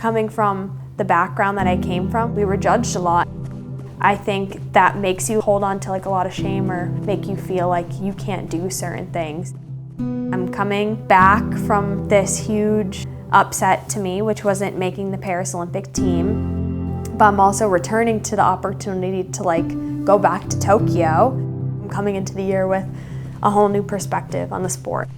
Coming from the background that I came from, we were judged a lot. I think that makes you hold on to like a lot of shame or make you feel like you can't do certain things. I'm coming back from this huge upset to me, which wasn't making the Paris Olympic team, but I'm also returning to the opportunity to like go back to Tokyo. I'm coming into the year with a whole new perspective on the sport.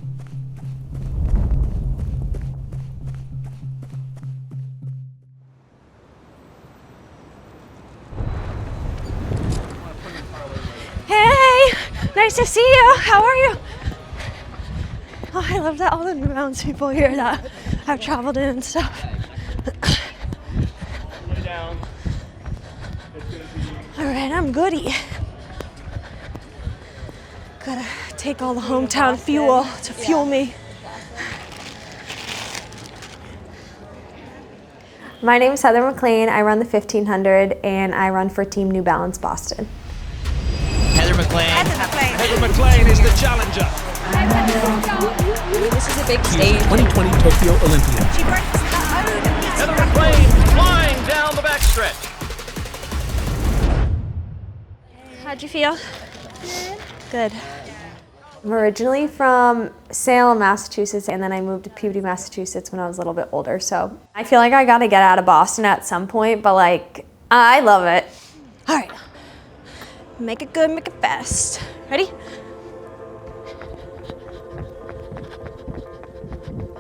Hey, nice to see you. How are you? Oh, I love that all the New Balance people here that have traveled in and stuff. All right, I'm goody. Gotta take all the hometown fuel to fuel me. My name is Heather MacLean. I run the 1500 and I run for Team New Balance Boston. Heather MacLean. Heather MacLean is the challenger. This is a big stage. 2020 Tokyo Olympian. Heather MacLean flying down the backstretch. How'd you feel? Good. I'm originally from Salem, Massachusetts, and then I moved to Peabody, Massachusetts when I was a little bit older. So I feel like I gotta get out of Boston at some point, but like, I love it. All right, make it good, make it fast. Ready?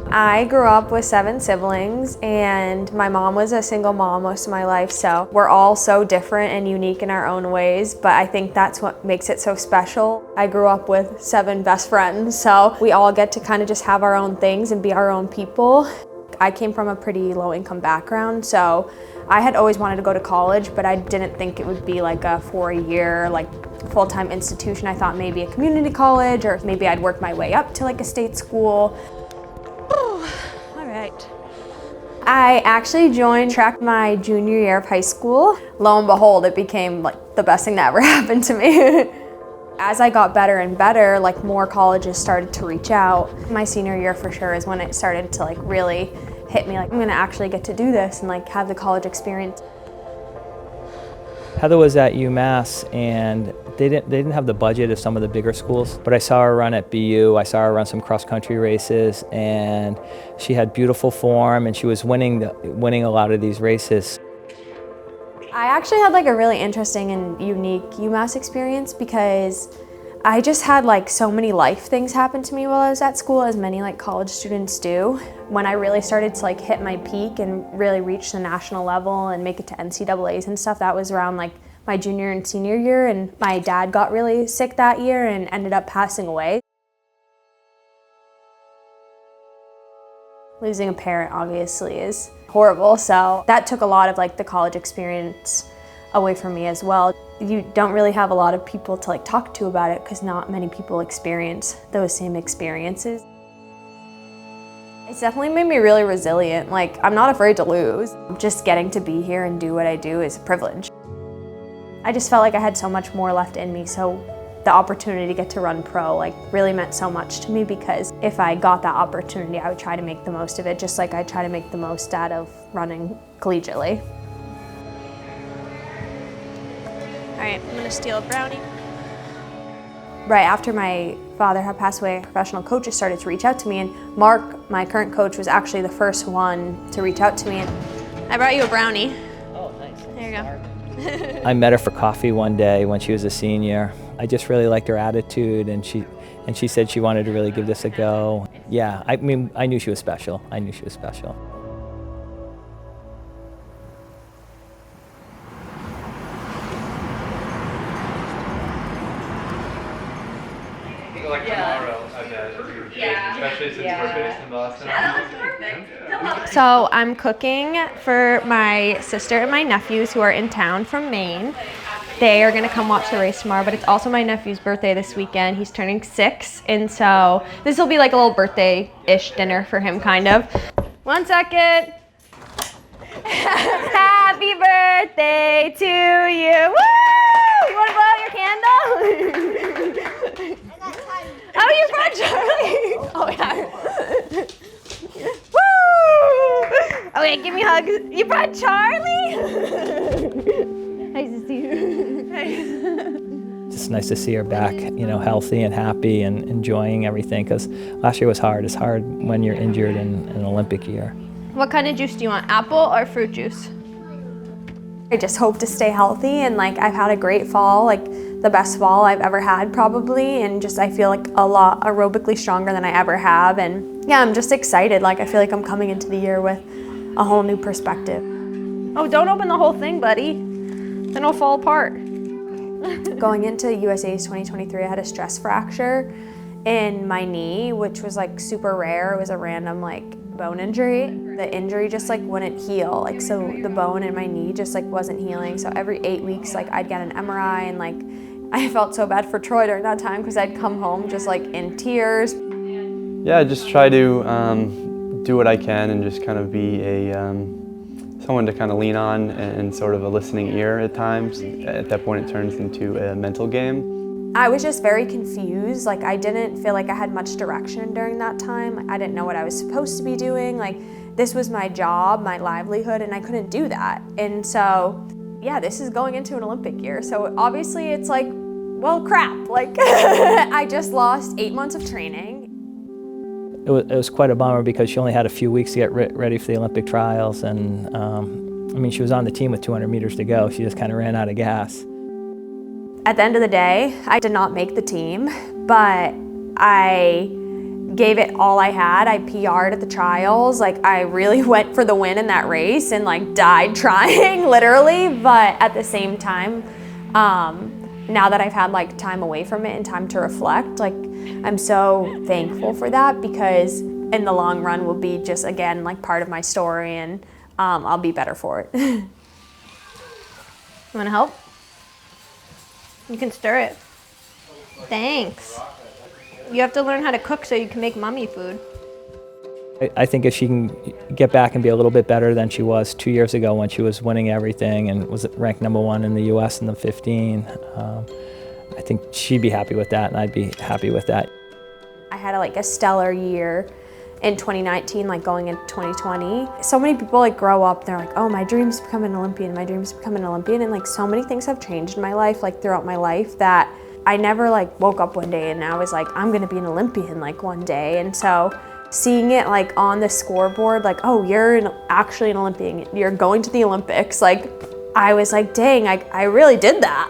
I grew up with 7 siblings and my mom was a single mom most of my life, so we're all so different and unique in our own ways, but I think that's what makes it so special. I grew up with 7 best friends, so we all get to kind of just have our own things and be our own people. I came from a pretty low income background, so I had always wanted to go to college, but I didn't think it would be like a 4-year like full-time institution. I thought maybe a community college or maybe I'd work my way up to like a state school. I actually joined track my junior year of high school. Lo and behold, it became like the best thing that ever happened to me. As I got better and better, like more colleges started to reach out. My senior year for sure is when it started to like really hit me, like I'm gonna actually get to do this and like have the college experience. Heather was at UMass and they didn't have the budget of some of the bigger schools, but I saw her run at BU, I saw her run some cross-country races, and she had beautiful form and she was winning a lot of these races. I actually had like a really interesting and unique UMass experience because I just had like so many life things happen to me while I was at school, as many like college students do. When I really started to like hit my peak and really reach the national level and make it to NCAAs and stuff, that was around like my junior and senior year, and my dad got really sick that year and ended up passing away. Losing a parent obviously is horrible, so that took a lot of like the college experience away from me as well. You don't really have a lot of people to like talk to about it because not many people experience those same experiences. It's definitely made me really resilient. Like, I'm not afraid to lose. Just getting to be here and do what I do is a privilege. I just felt like I had so much more left in me, so the opportunity to get to run pro like really meant so much to me, because if I got that opportunity, I would try to make the most of it, just like I try to make the most out of running collegiately. All right, I'm gonna steal a brownie. Right after my father had passed away, professional coaches started to reach out to me, and Mark, my current coach, was actually the first one to reach out to me. And I brought you a brownie. Oh, nice. There you go. I met her for coffee one day when she was a senior. I just really liked her attitude, and she said she wanted to really give this a go. Yeah, I mean, I knew she was special. I knew she was special. Like tomorrow, I bet. Especially since we're based in Boston. So I'm cooking for my sister and my nephews who are in town from Maine. They are gonna come watch the race tomorrow, but it's also my nephew's birthday this weekend. He's turning 6, and so this will be like a little birthday-ish dinner for him, kind of. 1 second. Happy birthday to you. Woo! You wanna blow out your candle? Oh, you're from Charlie. Oh, yeah. Woo! Oh, wait, give me hugs. You brought Charlie? Nice to see you. It's nice to see her back, healthy and happy and enjoying everything, because last year was hard. It's hard when you're injured in an Olympic year. What kind of juice do you want, apple or fruit juice? I just hope to stay healthy, and I've had a great fall, the best fall I've ever had probably, and I feel a lot aerobically stronger than I ever have, and yeah, I'm just excited. I feel I'm coming into the year with a whole new perspective. Oh, don't open the whole thing, buddy. Then it'll fall apart. Going into USA's 2023, I had a stress fracture in my knee, which was super rare. It was a random bone injury. The injury just wouldn't heal. So the bone in my knee just wasn't healing. So every 8 weeks, I'd get an MRI, and I felt so bad for Troy during that time because I'd come home just in tears. Yeah, I just try to do what I can and just kind of be someone to kind of lean on and sort of a listening ear at times. At that point, it turns into a mental game. I was just very confused. I didn't feel I had much direction during that time. I didn't know what I was supposed to be doing. This was my job, my livelihood, and I couldn't do that. And so, yeah, this is going into an Olympic year. So obviously it's well, crap. I just lost 8 months of training. It was quite a bummer because she only had a few weeks to get ready for the Olympic trials, and she was on the team with 200 meters to go. She just kind of ran out of gas. At the end of the day, I did not make the team, but I gave it all I had. I PR'd at the trials. I really went for the win in that race and died trying, literally. But at the same time, now that I've had time away from it and time to reflect, I'm so thankful for that, because in the long run will be just, again, part of my story, and I'll be better for it. You wanna help? You can stir it. Thanks. You have to learn how to cook so you can make mommy food. I think if she can get back and be a little bit better than she was 2 years ago when she was winning everything and was ranked #1 in the U.S. in the 15, I think she'd be happy with that, and I'd be happy with that. I had a stellar year in 2019, going into 2020. So many people grow up, they're oh, my dream's to become an Olympian, my dream's to become an Olympian, and so many things have changed in my life, throughout my life, that I never woke up one day and I was I'm gonna be an Olympian one day. And so seeing it on the scoreboard, oh, you're actually an Olympian, you're going to the Olympics, I was dang, I really did that.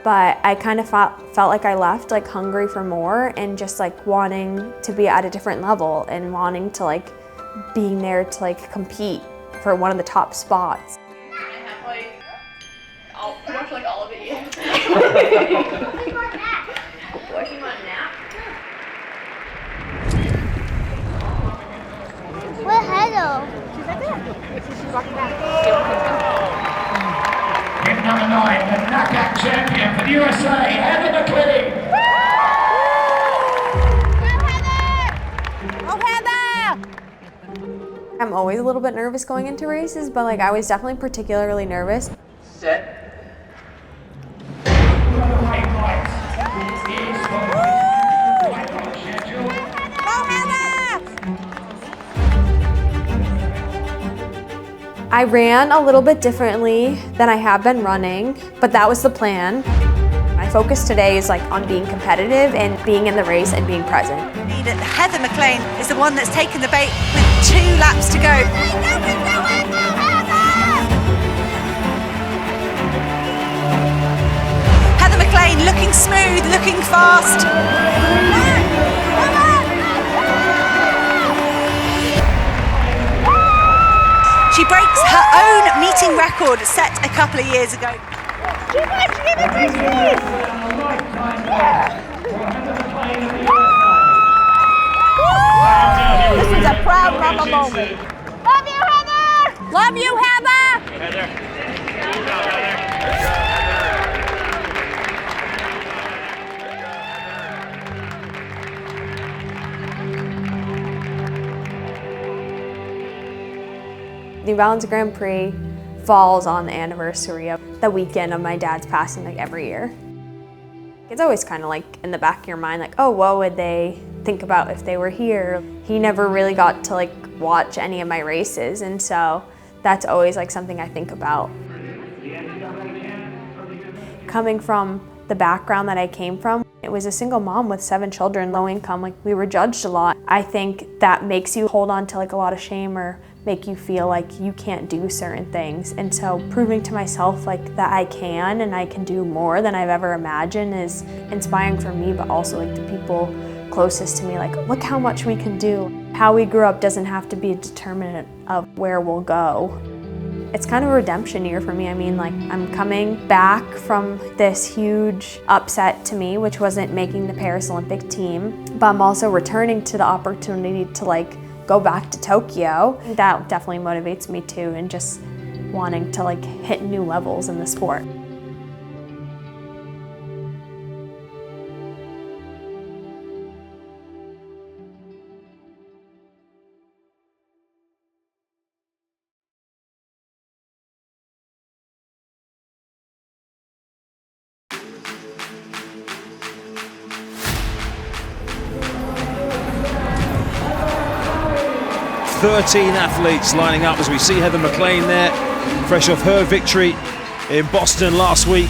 But I kind of felt I left hungry for more, and just wanting to be at a different level and wanting to being there to compete for one of the top spots. I have pretty much all of it. Yeah. Working on a nap. Where's Heather? She's right there. She's walking back. In number 9, the knockout champion for the USA, Heather MacLean. Go Heather! I'm always a little bit nervous going into races, but I was definitely particularly nervous. Set. I ran a little bit differently than I have been running, but that was the plan. My focus today is on being competitive and being in the race and being present. Heather MacLean is the one that's taken the bait with 2 laps to go. Heather MacLean looking smooth, looking fast. She breaks her own meeting record set a couple of years ago. This is a proud mama moment. Love you, Heather! Love you, Heather! The Balance Grand Prix falls on the anniversary of the weekend of my dad's passing every year. It's always kind of like in the back of your mind, like, oh, what would they think about if they were here? He never really got to like watch any of my races, and so that's always like something I think about. Coming from the background that I came from, it was a single mom with 7 children, low income, like we were judged a lot. I think that makes you hold on to like a lot of shame or make you feel like you can't do certain things. And so proving to myself like that I can and I can do more than I've ever imagined is inspiring for me, but also like the people closest to me, like look how much we can do. How we grew up doesn't have to be a determinant of where we'll go. It's kind of a redemption year for me. I mean, like I'm coming back from this huge upset to me, which wasn't making the Paris Olympic team, but I'm also returning to the opportunity to like go back to Tokyo. That definitely motivates me too, and just wanting to like hit new levels in the sport. "13 athletes lining up as we see Heather MacLean there, fresh off her victory in Boston last week.